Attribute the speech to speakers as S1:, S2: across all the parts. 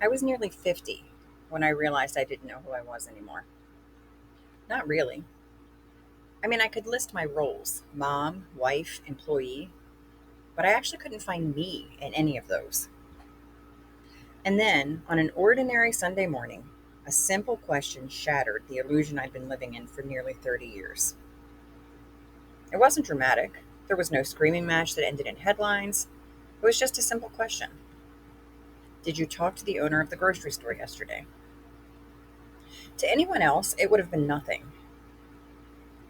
S1: I was nearly 50 when I realized I didn't know who I was anymore. Not really. I mean, I could list my roles: mom, wife, employee, but I actually couldn't find me in any of those. And then, on an ordinary Sunday morning, a simple question shattered the illusion I'd been living in for nearly 30 years. It wasn't dramatic. There was no screaming match that ended in headlines. It was just a simple question. Did you talk to the owner of the grocery store yesterday? To anyone else, it would have been nothing.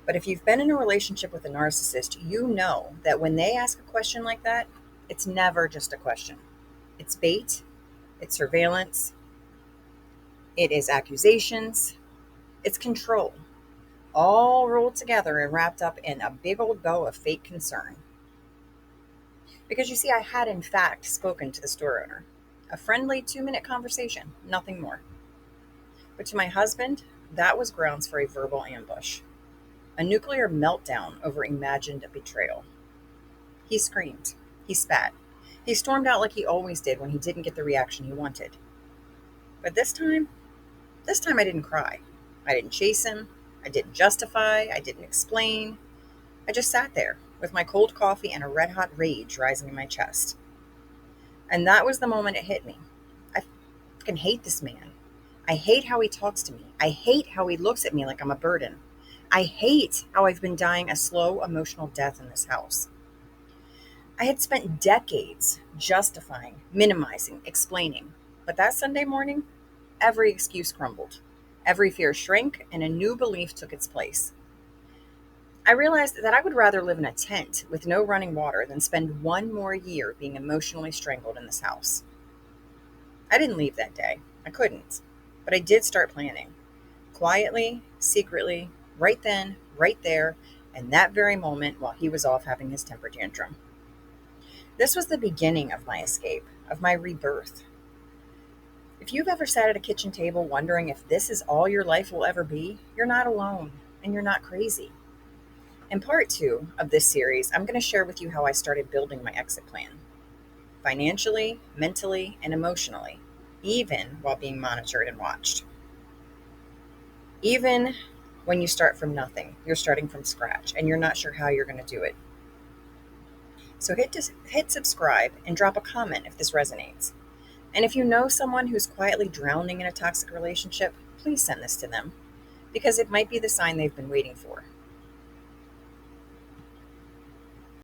S1: But if you've been in a relationship with a narcissist, you know that when they ask a question like that, it's never just a question. It's bait, it's surveillance, it is accusations, it's control, all rolled together and wrapped up in a big old bow of fake concern. Because you see, I had in fact spoken to the store owner. A friendly 2-minute conversation, nothing more. But to my husband, that was grounds for a verbal ambush, a nuclear meltdown over imagined betrayal. He screamed. He spat. He stormed out like he always did when he didn't get the reaction he wanted. But this time I didn't cry. I didn't chase him. I didn't justify. I didn't explain. I just sat there with my cold coffee and a red hot rage rising in my chest. And that was the moment it hit me. I fucking hate this man. I hate how he talks to me. I hate how he looks at me like I'm a burden. I hate how I've been dying a slow emotional death in this house. I had spent decades justifying, minimizing, explaining. But that Sunday morning, every excuse crumbled. Every fear shrank, and a new belief took its place. I realized that I would rather live in a tent with no running water than spend one more year being emotionally strangled in this house. I didn't leave that day. I couldn't. But I did start planning. Quietly, secretly, right then, right there, and that very moment while he was off having his temper tantrum. This was the beginning of my escape, of my rebirth. If you've ever sat at a kitchen table wondering if this is all your life will ever be, you're not alone and you're not crazy. In part two of this series, I'm going to share with you how I started building my exit plan financially, mentally, and emotionally, even while being monitored and watched. Even when you start from nothing, you're starting from scratch and you're not sure how you're going to do it. So hit subscribe and drop a comment if this resonates. And if you know someone who's quietly drowning in a toxic relationship, please send this to them because it might be the sign they've been waiting for.